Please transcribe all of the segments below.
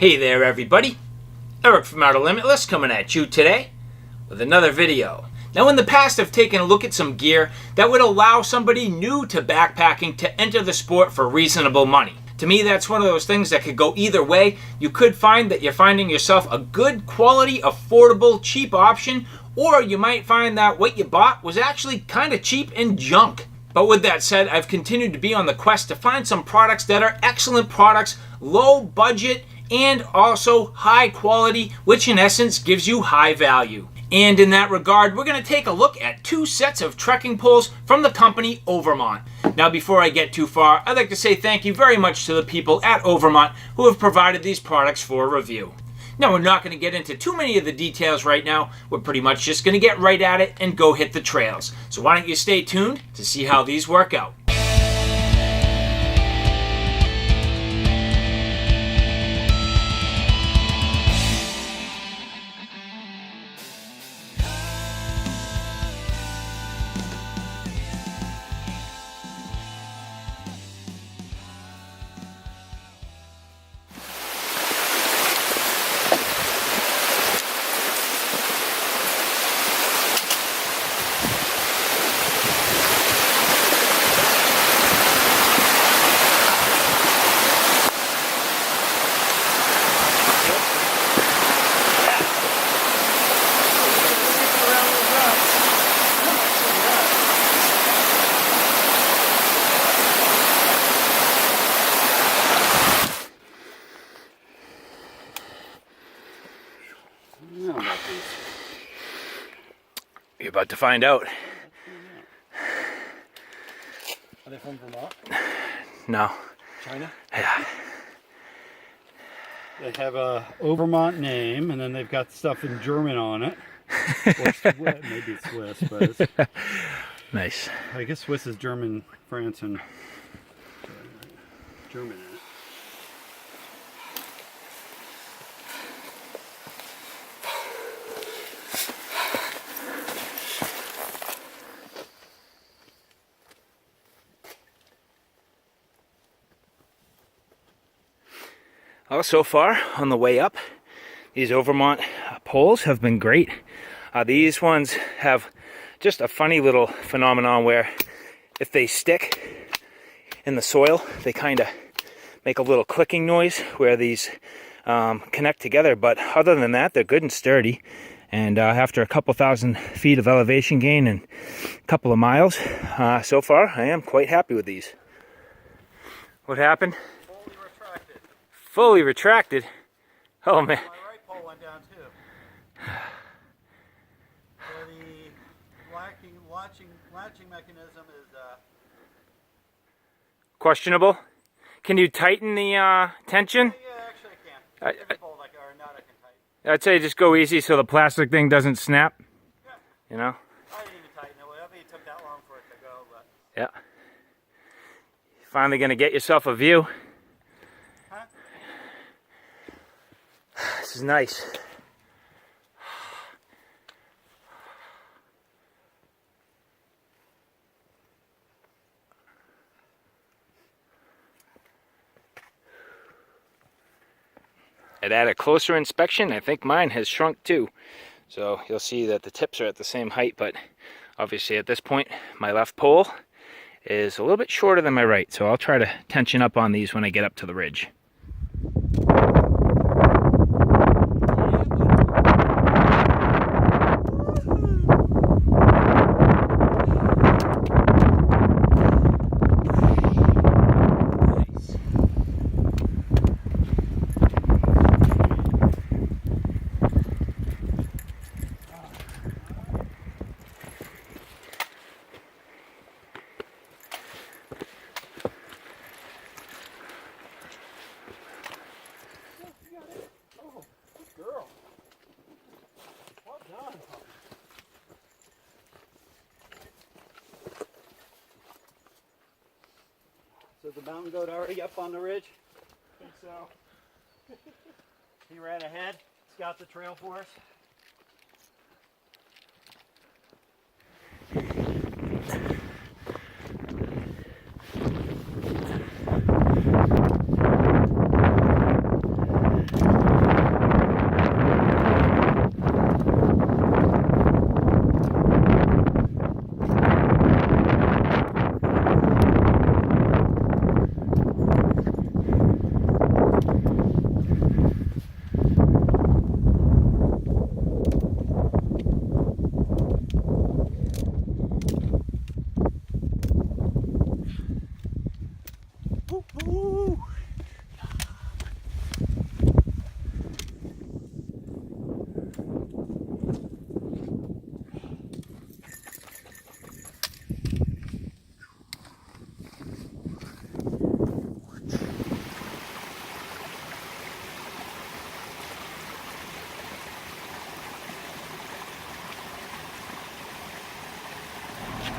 Hey there everybody, Eric from Outer Limitless coming at you today with another video. Now in the past I've taken a look at some gear that would allow somebody new to backpacking to enter the sport for reasonable money. To me that's one of those things that could go either way. You could find that you're finding yourself a good quality, affordable, cheap option, or you might find that what you bought was actually kind of cheap and junk. But with that said, I've continued to be on the quest to find some products that are excellent products, low budget, and also high quality, which in essence gives you high value. And in that regard, we're going to take a look at two sets of trekking poles from the company Overmont. Now before I get too far, I'd like to say thank you very much to the people at Overmont who have provided these products for review. Now we're not going to get into too many of the details right now. We're pretty much just going to get right at it and go hit the trails. So why don't you stay tuned to see how these work out. You're about to find out. Are they from Vermont? No. China? Yeah. They have a Overmont name, and then they've got stuff in German on it. Or Swiss, maybe it's Swiss, but it's, Nice. I guess Swiss is German, France, and German in it. Well, so far on the way up, these Overmont poles have been great. These ones have just a funny little phenomenon where if they stick in the soil, they kind of make a little clicking noise where these connect together. But other than that, they're good and sturdy. And after a couple thousand feet of elevation gain and a couple of miles, so far I am quite happy with these. What happened? Fully retracted. Oh man. My right pole went down too. So the latching mechanism is Questionable. Can you tighten the tension? yeah, actually I can. Different pole like or not I can tighten. I'd say just go easy so the plastic thing doesn't snap. Yeah. You know? I didn't even tighten it. Well, I mean, it took that long for it to go, but Yeah. Finally gonna get yourself a view. huh? This is nice. And at a closer inspection, I think mine has shrunk too. So you'll see that the tips are at the same height, but obviously at this point, my left pole is a little bit shorter than my right. So I'll try to tension up on these when I get up to the ridge. So is the mountain goat already up on the ridge? I think so. He ran ahead, scout the trail for us.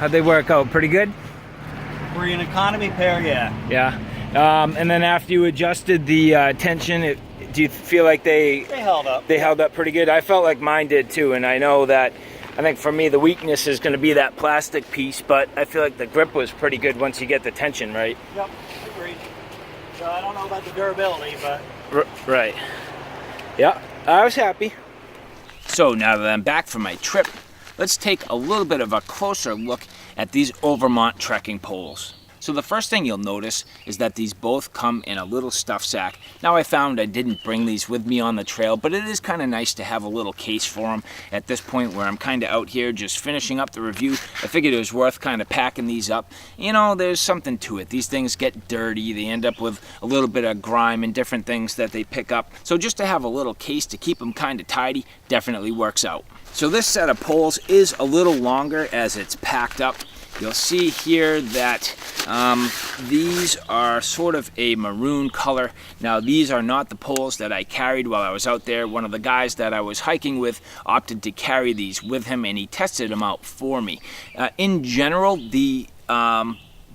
How'd they work out? Pretty good? For an economy pair, yeah. Yeah. And then after you adjusted the tension, do you feel like they held up? They held up pretty good. I felt like mine did too, and I know that. I think for me the weakness is going to be that plastic piece, but I feel like the grip was pretty good once you get the tension right. Yep, agreed. So I don't know about the durability, but right. Yeah, I was happy. So now that I'm back from my trip, let's take a little bit of a closer look at these Overmont trekking poles. So the first thing you'll notice is that these both come in a little stuff sack. Now I found I didn't bring these with me on the trail, but it is kind of nice to have a little case for them at this point where I'm kind of out here just finishing up the review. I figured it was worth kind of packing these up. You know, there's something to it. These things get dirty. They end up with a little bit of grime and different things that they pick up. So just to have a little case to keep them kind of tidy definitely works out. So this set of poles is a little longer as it's packed up. You'll see here that these are sort of a maroon color. Now these are not the poles that I carried while I was out there. One of the guys that I was hiking with opted to carry these with him and he tested them out for me. In general, the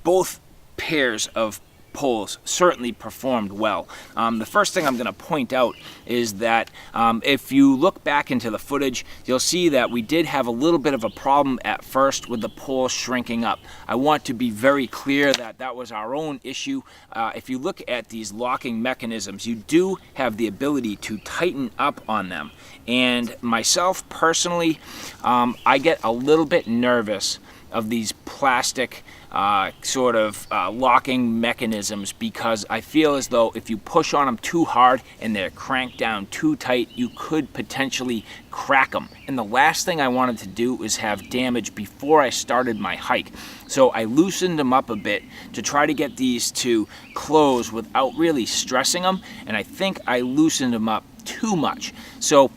both pairs of poles certainly performed well. The first thing I'm going to point out is that if you look back into the footage, you'll see that we did have a little bit of a problem at first with the pole shrinking up. I want to be very clear that that was our own issue. If you look at these locking mechanisms, you do have the ability to tighten up on them. And myself personally, I get a little bit nervous of these plastic locking mechanisms because I feel as though if you push on them too hard and they're cranked down too tight, you could potentially crack them. And the last thing I wanted to do was have damage before I started my hike. So I loosened them up a bit to try to get these to close without really stressing them, and I think I loosened them up too much. So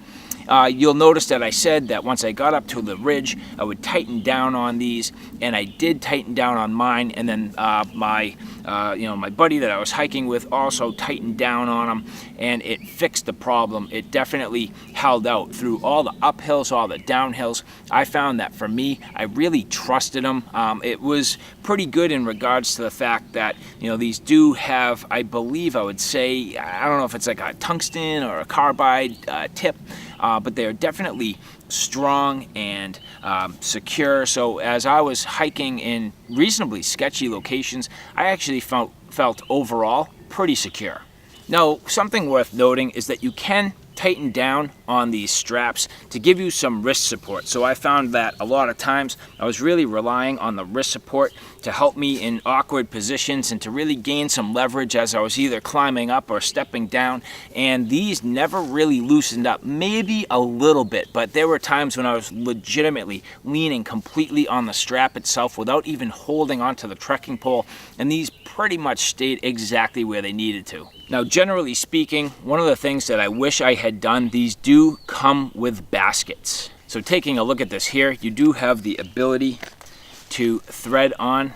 you'll notice that I said that once I got up to the ridge, I would tighten down on these, and I did tighten down on mine. And then my buddy that I was hiking with also tightened down on them, and it fixed the problem. It definitely held out through all the uphills, all the downhills. I found that for me, I really trusted them. It was pretty good in regards to the fact that these do have, I believe, I would say, I don't know if it's like a tungsten or a carbide tip. But they're definitely strong and secure. So as I was hiking in reasonably sketchy locations, I actually felt overall pretty secure. Now, something worth noting is that you can tighten down on these straps to give you some wrist support. So I found that a lot of times I was really relying on the wrist support to help me in awkward positions and to really gain some leverage as I was either climbing up or stepping down, and these never really loosened up, maybe a little bit, but there were times when I was legitimately leaning completely on the strap itself without even holding onto the trekking pole, and these pretty much stayed exactly where they needed to. Now, generally speaking, one of the things that I wish I had done, these do come with baskets. So taking a look at this here, you do have the ability to thread on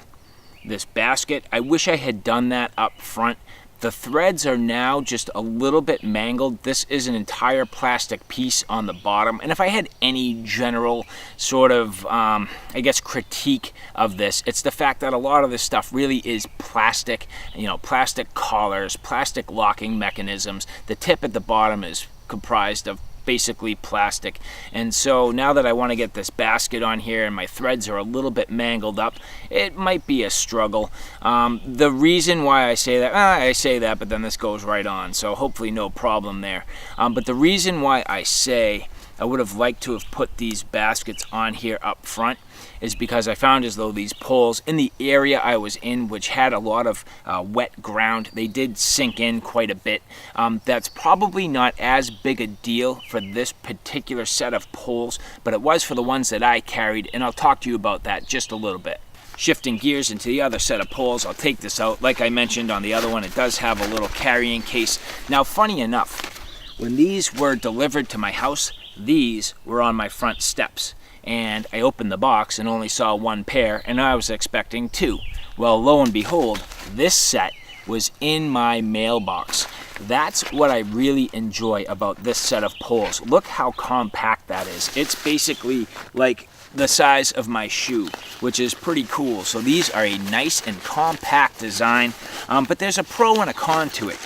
this basket. I wish I had done that up front. The threads are now just a little bit mangled. This is an entire plastic piece on the bottom. And if I had any general sort of, critique of this, it's the fact that a lot of this stuff really is plastic, plastic collars, plastic locking mechanisms. The tip at the bottom is comprised of basically plastic. And so now that I want to get this basket on here and my threads are a little bit mangled up, it might be a struggle. The reason why I say that, but then this goes right on, so hopefully no problem there. But the reason why I say I would have liked to have put these baskets on here up front is because I found as though these poles in the area I was in, which had a lot of wet ground, they did sink in quite a bit. That's probably not as big a deal for this particular set of poles, but it was for the ones that I carried, and I'll talk to you about that just a little bit. Shifting gears into the other set of poles, I'll take this out. Like I mentioned on the other one, it does have a little carrying case. Now, funny enough, when these were delivered to my house, these were on my front steps. And I opened the box and only saw one pair, and I was expecting two. Well, lo and behold, this set was in my mailbox. That's what I really enjoy about this set of poles. Look how compact that is. It's basically like the size of my shoe, which is pretty cool. So these are a nice and compact design, but there's a pro and a con to it.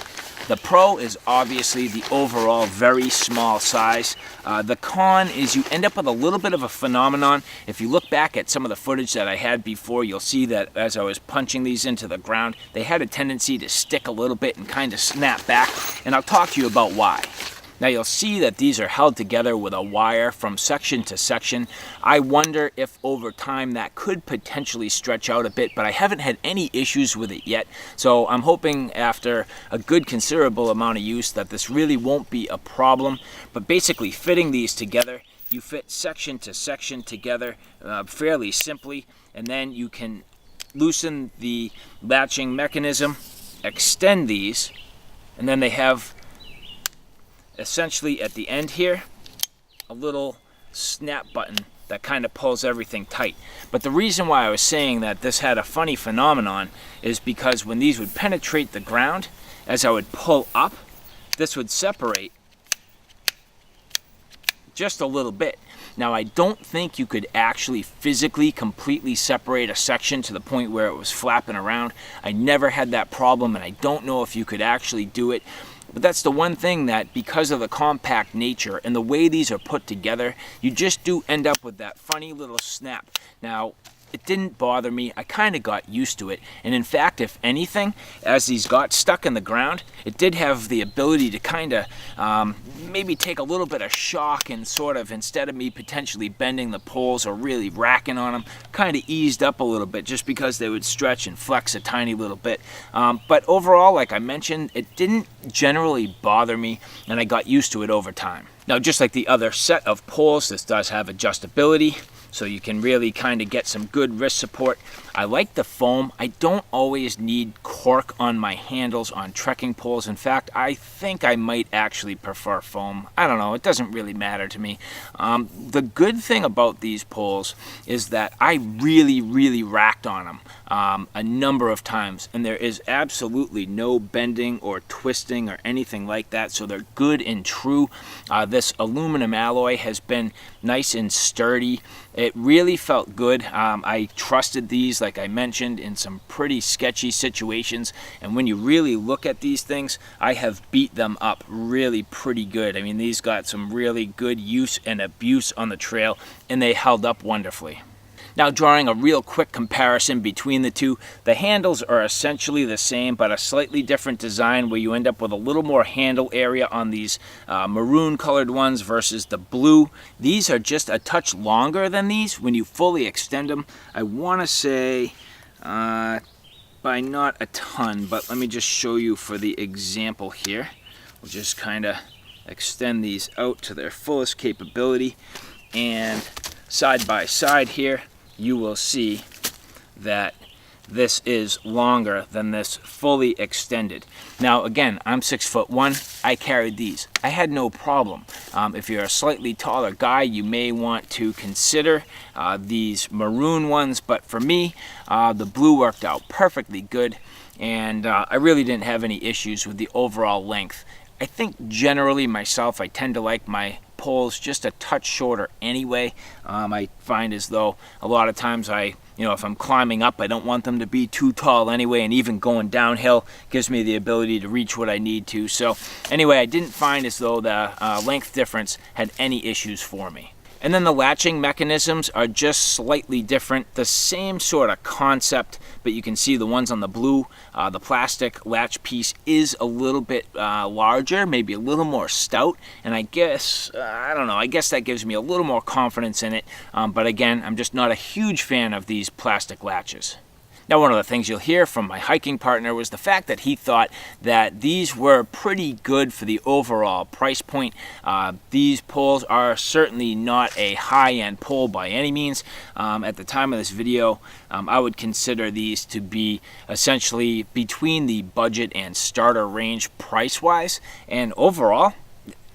The pro is obviously the overall very small size. The con is you end up with a little bit of a phenomenon. If you look back at some of the footage that I had before, you'll see that as I was punching these into the ground, they had a tendency to stick a little bit and kind of snap back, and I'll talk to you about why. Now you'll see that these are held together with a wire from section to section. I wonder if over time that could potentially stretch out a bit, but I haven't had any issues with it yet. So I'm hoping after a good considerable amount of use that this really won't be a problem. But basically fitting these together, you fit section to section together fairly simply, and then you can loosen the latching mechanism, extend these, and then they have essentially at the end here a little snap button that kind of pulls everything tight. But the reason why I was saying that this had a funny phenomenon is because when these would penetrate the ground, as I would pull up, this would separate just a little bit. Now I don't think you could actually physically completely separate a section to the point where it was flapping around. I never had that problem, and I don't know if you could actually do it. But that's the one thing that, because of the compact nature and the way these are put together, you just do end up with that funny little snap. Now, it didn't bother me. I kind of got used to it. And in fact, if anything, as these got stuck in the ground, it did have the ability to kind of maybe take a little bit of shock and sort of, instead of me potentially bending the poles or really racking on them, kind of eased up a little bit just because they would stretch and flex a tiny little bit. But overall, like I mentioned, it didn't generally bother me, and I got used to it over time. Now, just like the other set of poles, this does have adjustability, so you can really kind of get some good wrist support. I like the foam. I don't always need cork on my handles on trekking poles. In fact, I think I might actually prefer foam. I don't know, it doesn't really matter to me. The good thing about these poles is that I really racked on them a number of times, and there is absolutely no bending or twisting or anything like that, so they're good and true. This aluminum alloy has been nice and sturdy. It really felt good. I trusted these, like I mentioned, in some pretty sketchy situations, and when you really look at these things, I have beat them up really pretty good. I mean, these got some really good use and abuse on the trail, and they held up wonderfully. Now, drawing a real quick comparison between the two, the handles are essentially the same, but a slightly different design where you end up with a little more handle area on these maroon colored ones versus the blue. These are just a touch longer than these when you fully extend them. I want to say by not a ton, but let me just show you for the example here. We'll just kind of extend these out to their fullest capability, and side by side here, you will see that this is longer than this fully extended. Now again, I'm 6'1", I carried these. I had no problem. If you're a slightly taller guy, you may want to consider these maroon ones, but for me, the blue worked out perfectly good, and I really didn't have any issues with the overall length. I think generally myself, I tend to like my poles just a touch shorter anyway. I find as though a lot of times if I'm climbing up, I don't want them to be too tall anyway, and even going downhill gives me the ability to reach what I need to. So anyway, I didn't find as though the length difference had any issues for me. And then the latching mechanisms are just slightly different. The same sort of concept, but you can see the ones on the blue, the plastic latch piece is a little bit larger, maybe a little more stout. And I guess, I don't know, I guess that gives me a little more confidence in it. But again, I'm just not a huge fan of these plastic latches. Now, one of the things you'll hear from my hiking partner was the fact that he thought that these were pretty good for the overall price point. These poles are certainly not a high-end pole by any means. At the time of this video, I would consider these to be essentially between the budget and starter range price-wise. And overall,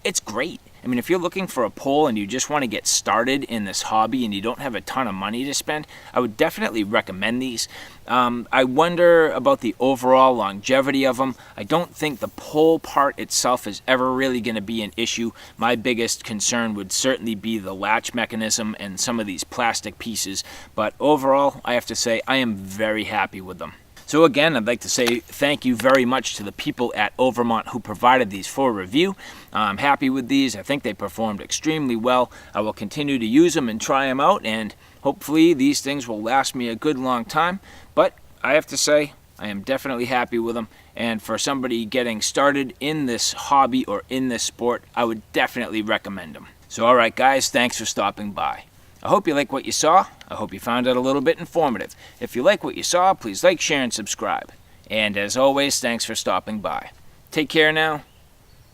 it's great. I mean, if you're looking for a pole and you just want to get started in this hobby and you don't have a ton of money to spend, I would definitely recommend these. I wonder about the overall longevity of them. I don't think the pole part itself is ever really going to be an issue. My biggest concern would certainly be the latch mechanism and some of these plastic pieces. But overall, I have to say I am very happy with them. So again, I'd like to say thank you very much to the people at Overmont who provided these for review. I'm happy with these. I think they performed extremely well. I will continue to use them and try them out, and hopefully these things will last me a good long time. But I have to say, I am definitely happy with them. And for somebody getting started in this hobby or in this sport, I would definitely recommend them. So all right, guys, thanks for stopping by. I hope you like what you saw. I hope you found it a little bit informative. If you like what you saw, please like, share, and subscribe. And as always, thanks for stopping by. Take care now.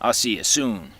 I'll see you soon.